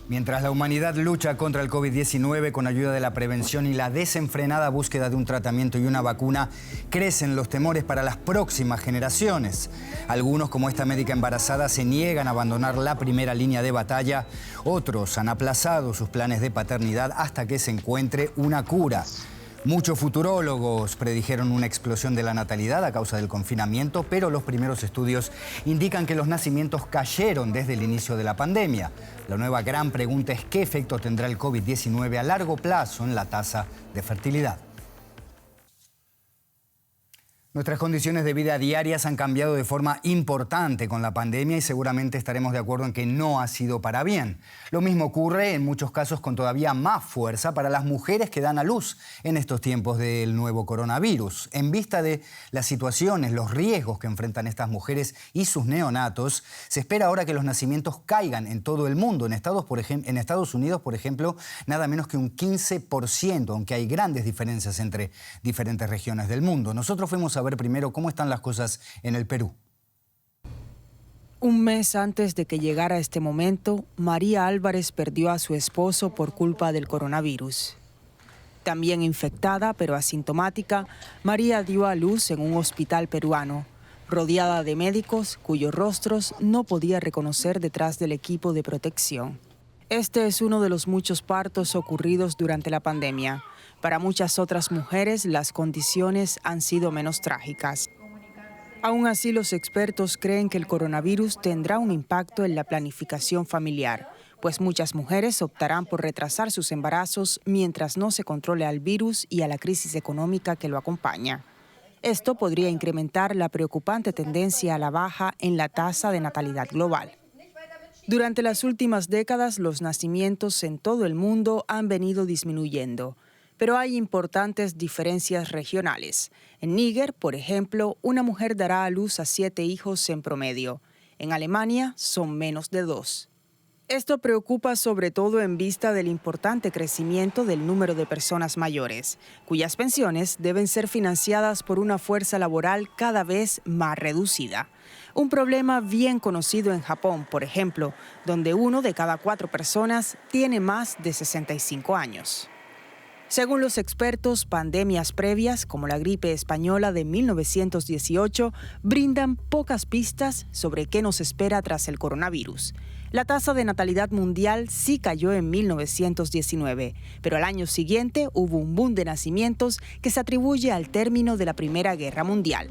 Mientras la humanidad lucha contra el COVID-19 con ayuda de la prevención y la desenfrenada búsqueda de un tratamiento y una vacuna, crecen los temores para las próximas generaciones. Algunos, como esta médica embarazada, se niegan a abandonar la primera línea de batalla. Otros han aplazado sus planes de paternidad hasta que se encuentre una cura. Muchos futurólogos predijeron una explosión de la natalidad a causa del confinamiento, pero los primeros estudios indican que los nacimientos cayeron desde el inicio de la pandemia. La nueva gran pregunta es qué efecto tendrá el COVID-19 a largo plazo en la tasa de fertilidad. Nuestras condiciones de vida diarias han cambiado de forma importante con la pandemia y seguramente estaremos de acuerdo en que no ha sido para bien. Lo mismo ocurre en muchos casos con todavía más fuerza para las mujeres que dan a luz en estos tiempos del nuevo coronavirus. En vista de las situaciones, los riesgos que enfrentan estas mujeres y sus neonatos, se espera ahora que los nacimientos caigan en todo el mundo. En Estados Unidos, por ejemplo, nada menos que un 15%, aunque hay grandes diferencias entre diferentes regiones del mundo. Nosotros fuimos a ver primero cómo están las cosas en el Perú. Un mes antes de que llegara este momento, María Álvarez perdió a su esposo por culpa del coronavirus. También infectada, pero asintomática, María dio a luz en un hospital peruano, rodeada de médicos cuyos rostros no podía reconocer detrás del equipo de protección. Este es uno de los muchos partos ocurridos durante la pandemia. Para muchas otras mujeres, las condiciones han sido menos trágicas. Aún así, los expertos creen que el coronavirus tendrá un impacto en la planificación familiar, pues muchas mujeres optarán por retrasar sus embarazos mientras no se controle al virus y a la crisis económica que lo acompaña. Esto podría incrementar la preocupante tendencia a la baja en la tasa de natalidad global. Durante las últimas décadas, los nacimientos en todo el mundo han venido disminuyendo, pero hay importantes diferencias regionales. En Níger, por ejemplo, una mujer dará a luz a 7 hijos en promedio. En Alemania son menos de 2. Esto preocupa sobre todo en vista del importante crecimiento del número de personas mayores, cuyas pensiones deben ser financiadas por una fuerza laboral cada vez más reducida. Un problema bien conocido en Japón, por ejemplo, donde 1 de cada 4 personas tiene más de 65 años. Según los expertos, pandemias previas, como la gripe española de 1918, brindan pocas pistas sobre qué nos espera tras el coronavirus. La tasa de natalidad mundial sí cayó en 1919, pero al año siguiente hubo un boom de nacimientos que se atribuye al término de la Primera Guerra Mundial.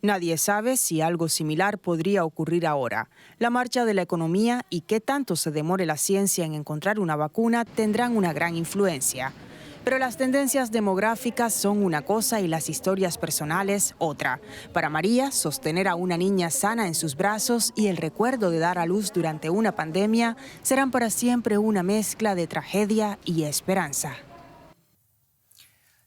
Nadie sabe si algo similar podría ocurrir ahora. La marcha de la economía y qué tanto se demore la ciencia en encontrar una vacuna tendrán una gran influencia. Pero las tendencias demográficas son una cosa y las historias personales otra. Para María, sostener a una niña sana en sus brazos y el recuerdo de dar a luz durante una pandemia serán para siempre una mezcla de tragedia y esperanza.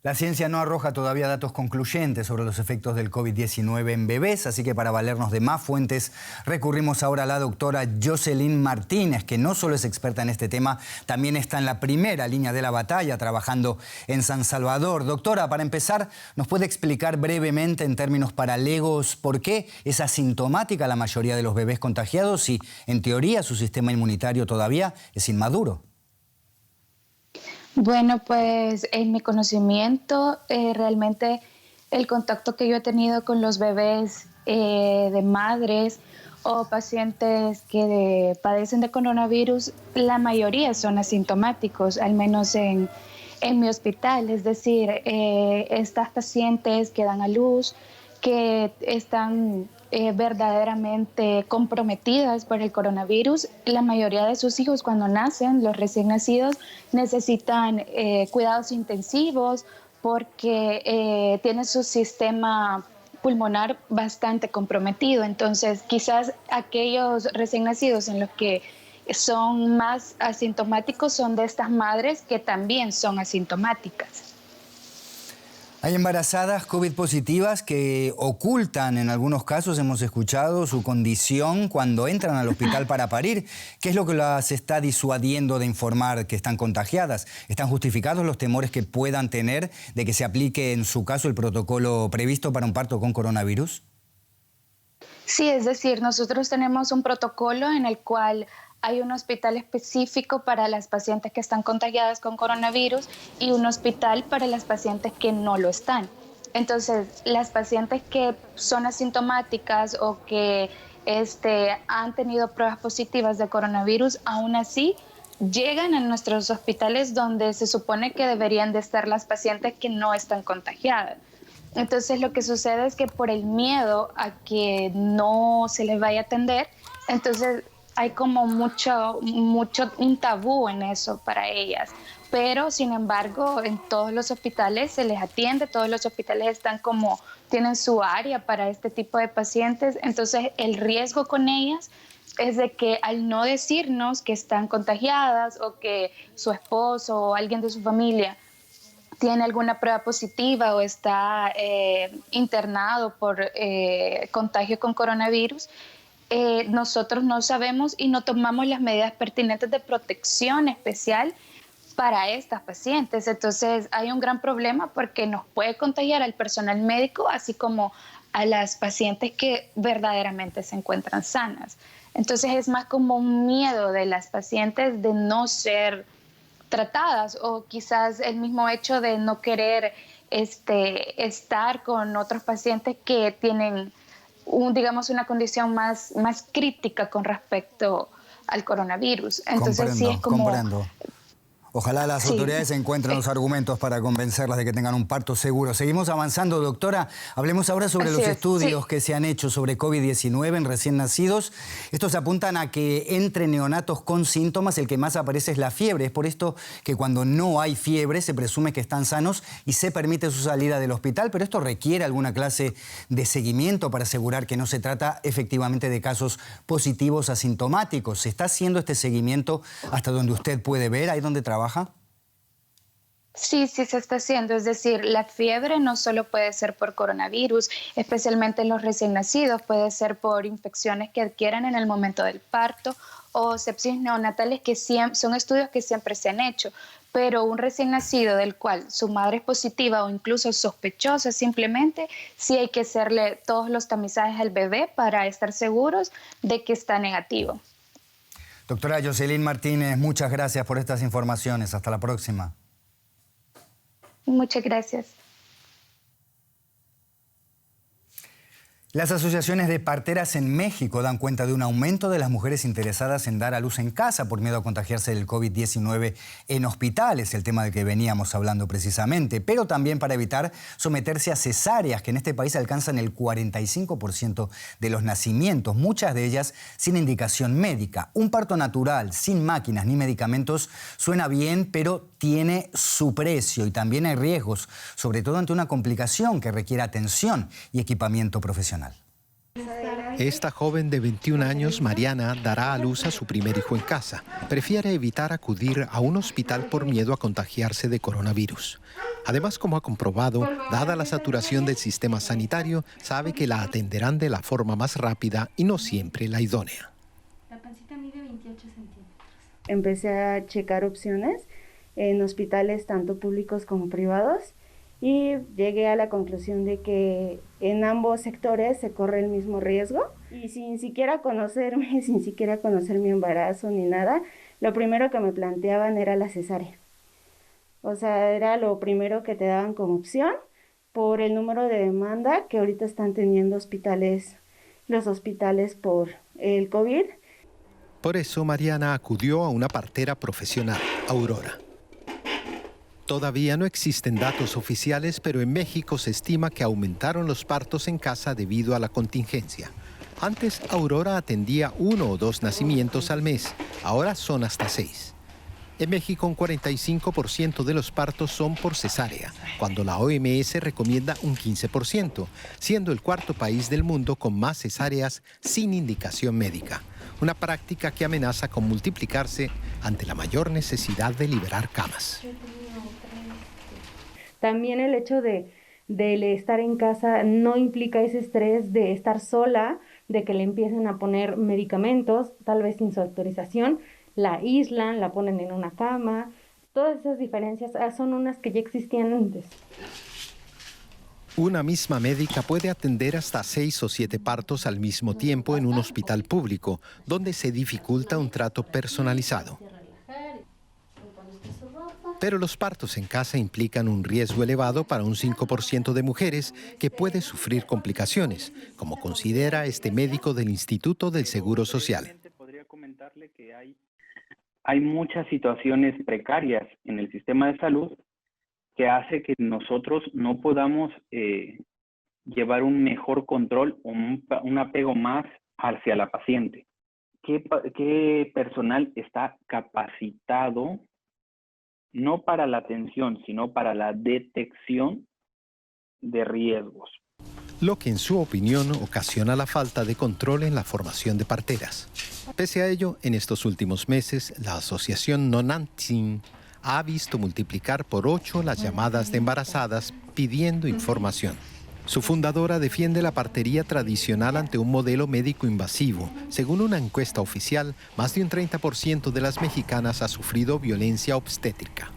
La ciencia no arroja todavía datos concluyentes sobre los efectos del COVID-19 en bebés, así que para valernos de más fuentes recurrimos ahora a la doctora Jocelyn Martínez, que no solo es experta en este tema, también está en la primera línea de la batalla trabajando en San Salvador. Doctora, para empezar, ¿nos puede explicar brevemente en términos paralegos por qué es asintomática la mayoría de los bebés contagiados y, en teoría, su sistema inmunitario todavía es inmaduro? Bueno, pues en mi conocimiento, realmente el contacto que yo he tenido con los bebés de madres o pacientes que padecen de coronavirus, la mayoría son asintomáticos, al menos en mi hospital. Es decir, estas pacientes que dan a luz, que están verdaderamente comprometidas por el coronavirus. La mayoría de sus hijos cuando nacen, los recién nacidos, necesitan cuidados intensivos porque tienen su sistema pulmonar bastante comprometido. Entonces, quizás aquellos recién nacidos en los que son más asintomáticos son de estas madres que también son asintomáticas. Hay embarazadas COVID positivas que ocultan, en algunos casos hemos escuchado, su condición cuando entran al hospital para parir. ¿Qué es lo que las está disuadiendo de informar que están contagiadas? ¿Están justificados los temores que puedan tener de que se aplique en su caso el protocolo previsto para un parto con coronavirus? Sí, es decir, nosotros tenemos un protocolo en el cual hay un hospital específico para las pacientes que están contagiadas con coronavirus y un hospital para las pacientes que no lo están. Entonces, las pacientes que son asintomáticas o que han tenido pruebas positivas de coronavirus, aún así llegan a nuestros hospitales donde se supone que deberían de estar las pacientes que no están contagiadas. Entonces lo que sucede es que por el miedo a que no se les vaya a atender, entonces hay como un tabú en eso para ellas. Pero sin embargo, en todos los hospitales se les atiende, todos los hospitales tienen su área para este tipo de pacientes. Entonces el riesgo con ellas es de que al no decirnos que están contagiadas o que su esposo o alguien de su familia tiene alguna prueba positiva o está internado por contagio con coronavirus, nosotros no sabemos y no tomamos las medidas pertinentes de protección especial para estas pacientes. Entonces hay un gran problema porque nos puede contagiar al personal médico, así como a las pacientes que verdaderamente se encuentran sanas. Entonces es más como un miedo de las pacientes de no ser tratadas o quizás el mismo hecho de no querer estar con otros pacientes que tienen digamos una condición más crítica con respecto al coronavirus. Entonces sí es como... Comprendo. Ojalá las autoridades encuentren los argumentos para convencerlas de que tengan un parto seguro. Seguimos avanzando, doctora. Hablemos ahora sobre los estudios que se han hecho sobre COVID-19 en recién nacidos. Estos apuntan a que entre neonatos con síntomas el que más aparece es la fiebre. Es por esto que cuando no hay fiebre se presume que están sanos y se permite su salida del hospital. Pero esto requiere alguna clase de seguimiento para asegurar que no se trata efectivamente de casos positivos asintomáticos. ¿Se está haciendo este seguimiento hasta donde usted puede ver, ahí donde trabaja? Sí, sí se está haciendo. Es decir, la fiebre no solo puede ser por coronavirus, especialmente en los recién nacidos, puede ser por infecciones que adquieran en el momento del parto o sepsis neonatales, que son estudios que siempre se han hecho. Pero un recién nacido del cual su madre es positiva o incluso sospechosa simplemente, sí hay que hacerle todos los tamizajes al bebé para estar seguros de que está negativo. Doctora Jocelyn Martínez, muchas gracias por estas informaciones. Hasta la próxima. Muchas gracias. Las asociaciones de parteras en México dan cuenta de un aumento de las mujeres interesadas en dar a luz en casa por miedo a contagiarse del COVID-19 en hospitales, el tema del que veníamos hablando precisamente, pero también para evitar someterse a cesáreas, que en este país alcanzan el 45% de los nacimientos, muchas de ellas sin indicación médica. Un parto natural, sin máquinas ni medicamentos, suena bien, pero tiene su precio y también hay riesgos, sobre todo ante una complicación que requiere atención y equipamiento profesional. Esta joven de 21 años, Mariana, dará a luz a su primer hijo en casa. Prefiere evitar acudir a un hospital por miedo a contagiarse de coronavirus. Además, como ha comprobado, dada la saturación del sistema sanitario, sabe que la atenderán de la forma más rápida y no siempre la idónea. La pancita mide 28 centímetros. Empecé a checar opciones en hospitales tanto públicos como privados y llegué a la conclusión de que en ambos sectores se corre el mismo riesgo y sin siquiera conocerme, sin siquiera conocer mi embarazo ni nada, lo primero que me planteaban era la cesárea. O sea, era lo primero que te daban como opción por el número de demanda que ahorita están teniendo los hospitales por el COVID. Por eso Mariana acudió a una partera profesional, Aurora. Todavía no existen datos oficiales, pero en México se estima que aumentaron los partos en casa debido a la contingencia. Antes, Aurora atendía 1 o 2 nacimientos al mes, ahora son hasta 6. En México, un 45% de los partos son por cesárea, cuando la OMS recomienda un 15%, siendo el 4º país del mundo con más cesáreas sin indicación médica. Una práctica que amenaza con multiplicarse ante la mayor necesidad de liberar camas. También el hecho de estar en casa no implica ese estrés de estar sola, de que le empiecen a poner medicamentos, tal vez sin su autorización, la aíslan, la ponen en una cama. Todas esas diferencias son unas que ya existían antes. Una misma médica puede atender hasta 6 o 7 partos al mismo tiempo en un hospital público, donde se dificulta un trato personalizado. Pero los partos en casa implican un riesgo elevado para un 5% de mujeres que puede sufrir complicaciones, como considera este médico del Instituto del Seguro Social. Podría comentarle que hay muchas situaciones precarias en el sistema de salud que hace que nosotros no podamos llevar un mejor control o un apego más hacia la paciente. ¿Qué personal está capacitado no para la atención, sino para la detección de riesgos? Lo que en su opinión ocasiona la falta de control en la formación de parteras. Pese a ello, en estos últimos meses, la asociación Nonantzin ha visto multiplicar por 8 las llamadas de embarazadas pidiendo información. Su fundadora defiende la partería tradicional ante un modelo médico invasivo. Según una encuesta oficial, más de un 30% de las mexicanas ha sufrido violencia obstétrica.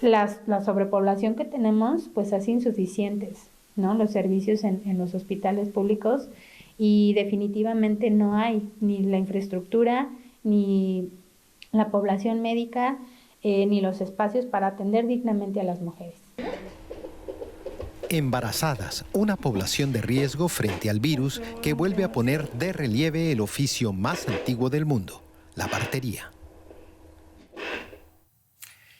La sobrepoblación que tenemos pues hace insuficientes, ¿no?, los servicios en los hospitales públicos, y definitivamente no hay ni la infraestructura, ni la población médica, ni los espacios para atender dignamente a las mujeres. Embarazadas, una población de riesgo frente al virus que vuelve a poner de relieve el oficio más antiguo del mundo, la partería.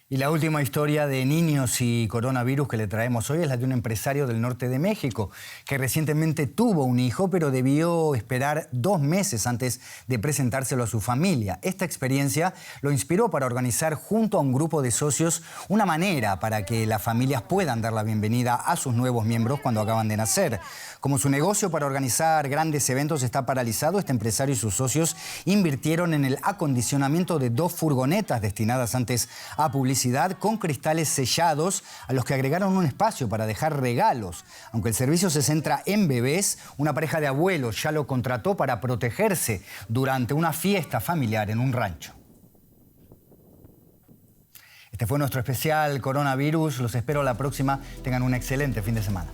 Y la última historia de niños y coronavirus que le traemos hoy es la de un empresario del norte de México que recientemente tuvo un hijo, pero debió esperar 2 meses antes de presentárselo a su familia. Esta experiencia lo inspiró para organizar junto a un grupo de socios una manera para que las familias puedan dar la bienvenida a sus nuevos miembros cuando acaban de nacer. Como su negocio para organizar grandes eventos está paralizado, este empresario y sus socios invirtieron en el acondicionamiento de 2 furgonetas destinadas antes a publicidad con cristales sellados a los que agregaron un espacio para dejar regalos. Aunque el servicio se centra en bebés, una pareja de abuelos ya lo contrató para protegerse durante una fiesta familiar en un rancho. Este fue nuestro especial coronavirus. Los espero la próxima. Tengan un excelente fin de semana.